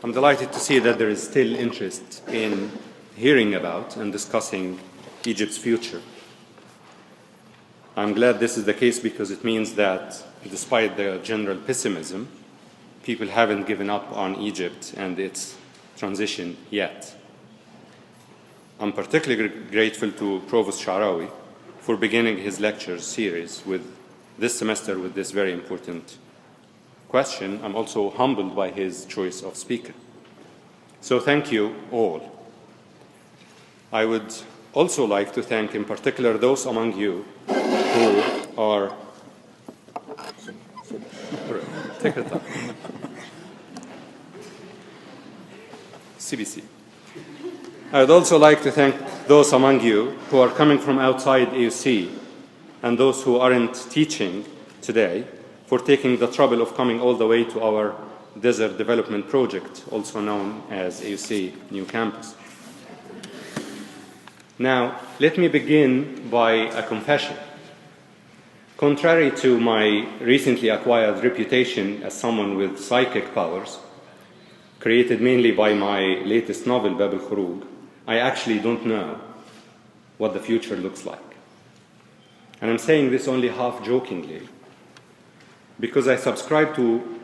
I'm delighted to see that there is still interest in hearing about and discussing Egypt's future. I'm glad this is the case because it means that despite the general pessimism, people haven't given up on Egypt and its transition yet. I'm particularly grateful to Provost Sha'rawi for beginning his lecture series this semester with this very important question. I'm also humbled by his choice of speaker. So thank you all. I would also like to thank in particular those among you who are take your time. CBC. I would also like to thank those among you who are coming from outside AUC and those who aren't teaching today for taking the trouble of coming all the way to our Desert Development Project, also known as AUC New Campus. Now, let me begin by a confession. Contrary to my recently acquired reputation as someone with psychic powers, created mainly by my latest novel, Bab al-Khuruj, I actually don't know what the future looks like. And I'm saying this only half-jokingly, because I subscribe to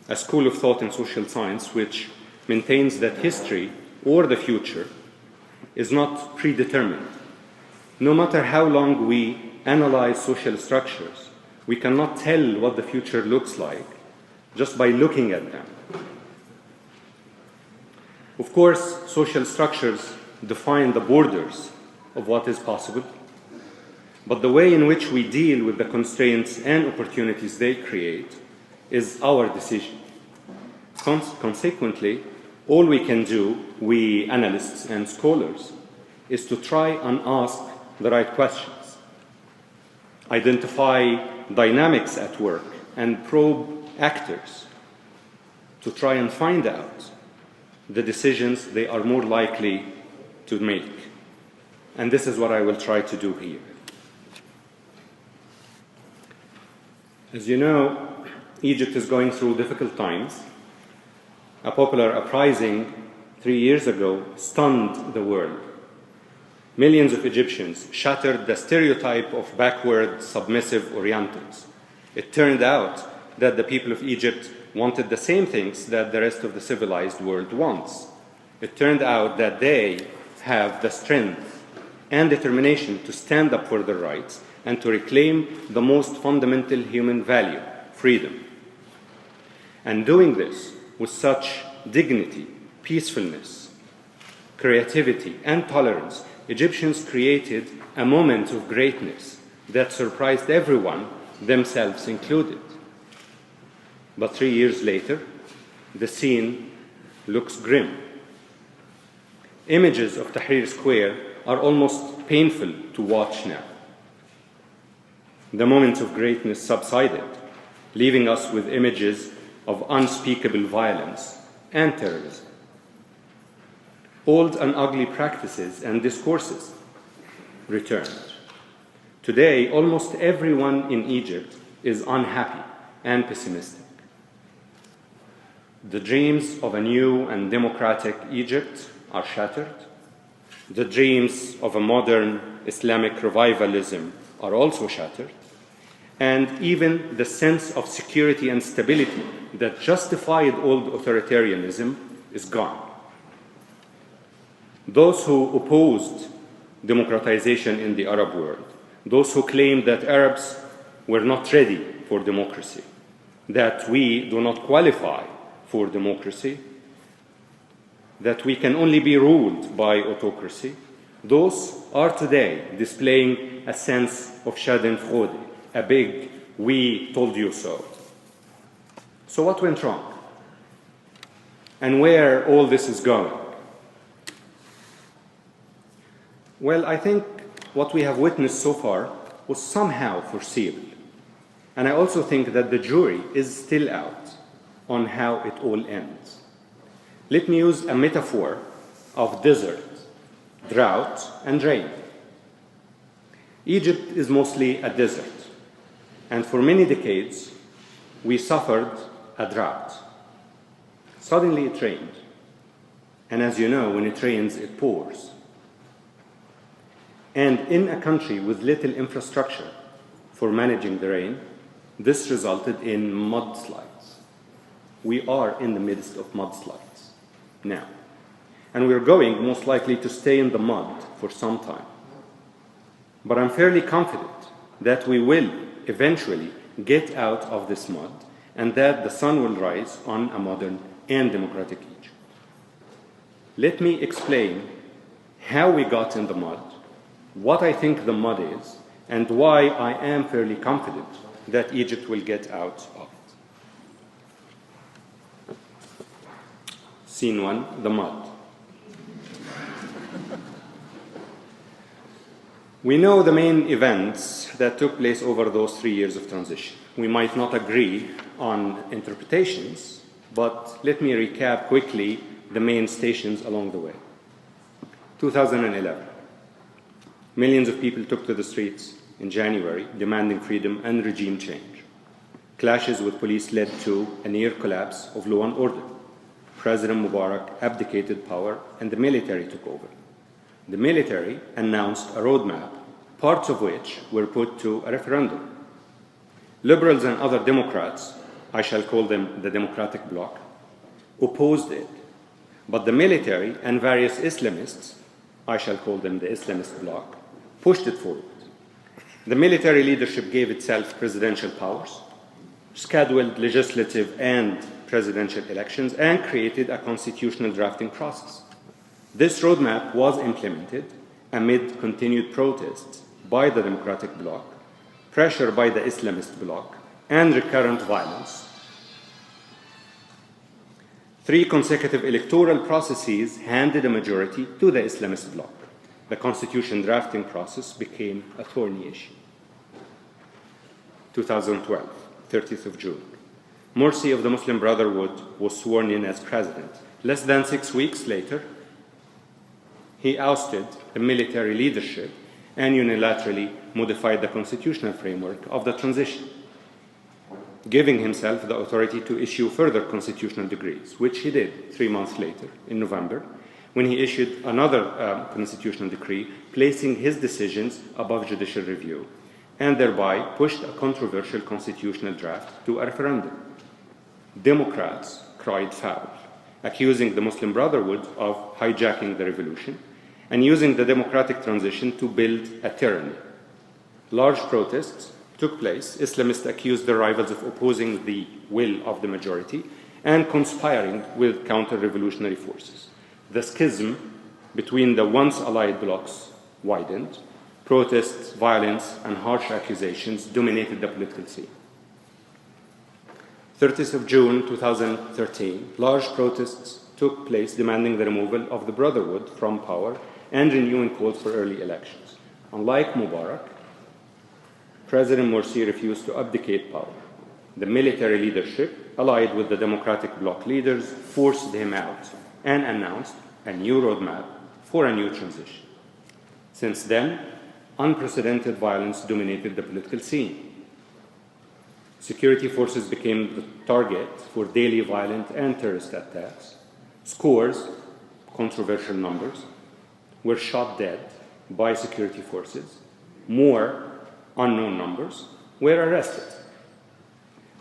a school of thought in social science which maintains that history or the future is not predetermined. No matter how long we analyze social structures, we cannot tell what the future looks like just by looking at them. Of course, social structures define the borders of what is possible, but the way in which we deal with the constraints and opportunities they create is our decision. Consequently, all we can do, we analysts and scholars, is to try and ask the right questions, identify dynamics at work, and probe actors to try and find out the decisions they are more likely to make. And this is what I will try to do here. As you know, Egypt is going through difficult times. A popular uprising 3 years ago stunned the world. Millions of Egyptians shattered the stereotype of backward, submissive Orientals. It turned out that the people of Egypt wanted the same things that the rest of the civilized world wants. It turned out that they have the strength and determination to stand up for their rights and to reclaim the most fundamental human value, freedom. And doing this with such dignity, peacefulness, creativity, and tolerance, Egyptians created a moment of greatness that surprised everyone, themselves included. But 3 years later, the scene looks grim. Images of Tahrir Square are almost painful to watch now. The moment of greatness subsided, leaving us with images of unspeakable violence and terrorism. Old and ugly practices and discourses returned. Today, almost everyone in Egypt is unhappy and pessimistic. The dreams of a new and democratic Egypt are shattered. The dreams of a modern Islamic revivalism are also shattered. And even the sense of security and stability that justified old authoritarianism is gone. Those who opposed democratization in the Arab world, those who claimed that Arabs were not ready for democracy, that we do not qualify for democracy, that we can only be ruled by autocracy, those are today displaying a sense of Schadenfreude, a big "we told you so." So what went wrong? And where all this is going? Well, I think what we have witnessed so far was somehow foreseeable. And I also think that the jury is still out on how it all ends. Let me use a metaphor of desert, drought, and rain. Egypt is mostly a desert, and for many decades we suffered a drought. Suddenly it rained, And as you know, when it rains, it pours. And in a country with little infrastructure for managing the rain, this resulted in mudslides. We are in the midst of mudslides now. And we're going most likely to stay in the mud for some time. But I'm fairly confident that we will eventually get out of this mud and that the sun will rise on a modern and democratic Egypt. Let me explain how we got in the mud, what I think the mud is, and why I am fairly confident that Egypt will get out of it. Scene 1, the mud. We know the main events that took place over those 3 years of transition. We might not agree on interpretations, but let me recap quickly the main stations along the way. 2011. Millions of people took to the streets in January demanding freedom and regime change. Clashes with police led to a near collapse of law and order. President Mubarak abdicated power and the military took over. The military announced a roadmap, parts of which were put to a referendum. Liberals and other Democrats, I shall call them the Democratic Bloc, opposed it. But the military and various Islamists, I shall call them the Islamist Bloc, pushed it forward. The military leadership gave itself presidential powers, scheduled legislative and presidential elections, and created a constitutional drafting process. This roadmap was implemented amid continued protests by the Democratic Bloc, pressure by the Islamist Bloc, and recurrent violence. 3 consecutive electoral processes handed a majority to the Islamist Bloc. The constitution drafting process became a thorny issue. 2012, 30th of June. Morsi of the Muslim Brotherhood was sworn in as president. Less than 6 weeks later, he ousted the military leadership and unilaterally modified the constitutional framework of the transition, giving himself the authority to issue further constitutional decrees, which he did 3 months later, in November, when he issued another constitutional decree placing his decisions above judicial review, and thereby pushed a controversial constitutional draft to a referendum. Democrats cried foul, accusing the Muslim Brotherhood of hijacking the revolution and using the democratic transition to build a tyranny. Large protests took place. Islamists accused their rivals of opposing the will of the majority and conspiring with counter-revolutionary forces. The schism between the once allied blocs widened. Protests, violence, and harsh accusations dominated the political scene. 30th of June 2013, large protests took place demanding the removal of the Brotherhood from power and renewing calls for early elections. Unlike Mubarak, President Morsi refused to abdicate power. The military leadership, allied with the Democratic Bloc leaders, forced him out and announced a new roadmap for a new transition. Since then, unprecedented violence dominated the political scene. Security forces became the target for daily violent and terrorist attacks. Scores, controversial numbers, were shot dead by security forces. More unknown numbers were arrested.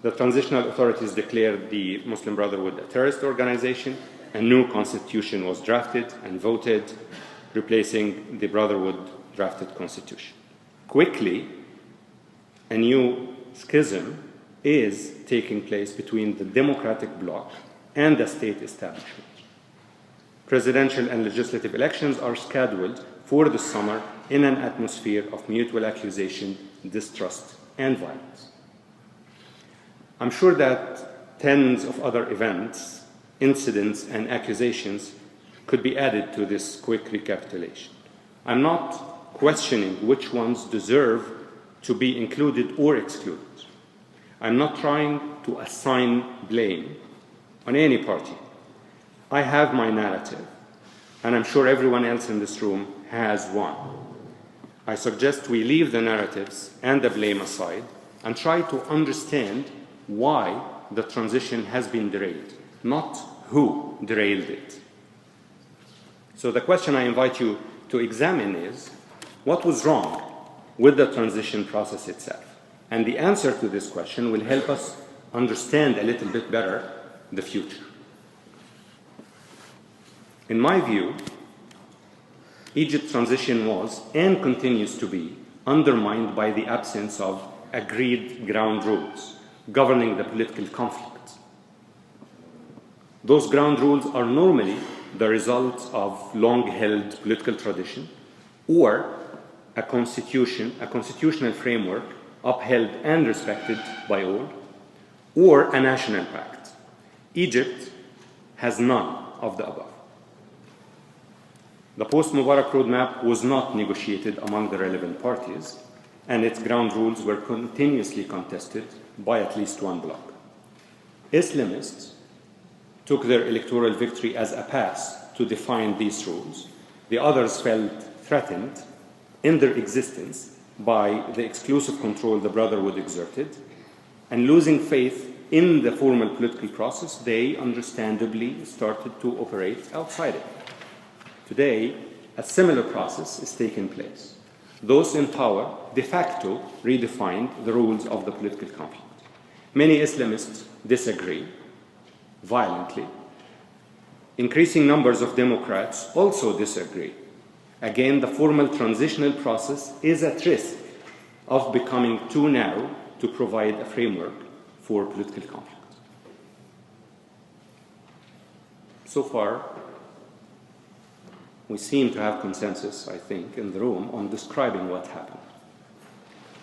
The transitional authorities declared the Muslim Brotherhood a terrorist organization. A new constitution was drafted and voted, replacing the Brotherhood drafted constitution. Quickly, a new schism is taking place between the Democratic Bloc and the state establishment. Presidential and legislative elections are scheduled for the summer in an atmosphere of mutual accusation, distrust, and violence. I'm sure that tens of other events, incidents, and accusations could be added to this quick recapitulation. I'm not questioning which ones deserve to be included or excluded. I'm not trying to assign blame on any party. I have my narrative, and I'm sure everyone else in this room has one. I suggest we leave the narratives and the blame aside and try to understand why the transition has been derailed, not who derailed it. So the question I invite you to examine is, what was wrong with the transition process itself? And the answer to this question will help us understand a little bit better the future. In my view, Egypt's transition was and continues to be undermined by the absence of agreed ground rules governing the political conflict. Those ground rules are normally the result of long-held political tradition or a constitutional framework upheld and respected by all, or a national pact. Egypt has none of the above. The post-Mubarak roadmap was not negotiated among the relevant parties, and its ground rules were continuously contested by at least one bloc. Islamists took their electoral victory as a pass to define these rules. The others felt threatened in their existence by the exclusive control the Brotherhood exerted, and losing faith in the formal political process, they understandably started to operate outside it. Today, a similar process is taking place. Those in power de facto redefined the rules of the political conflict. Many Islamists disagree violently. Increasing numbers of Democrats also disagree. Again, the formal transitional process is at risk of becoming too narrow to provide a framework for political conflict. So far, we seem to have consensus, I think, in the room on describing what happened.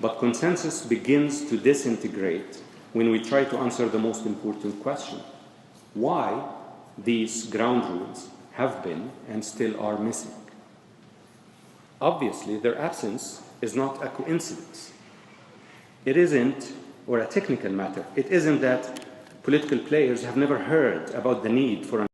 But consensus begins to disintegrate when we try to answer the most important question: why these ground rules have been and still are missing. Obviously, their absence is not a coincidence. It isn't, or a technical matter, it isn't that political players have never heard about the need for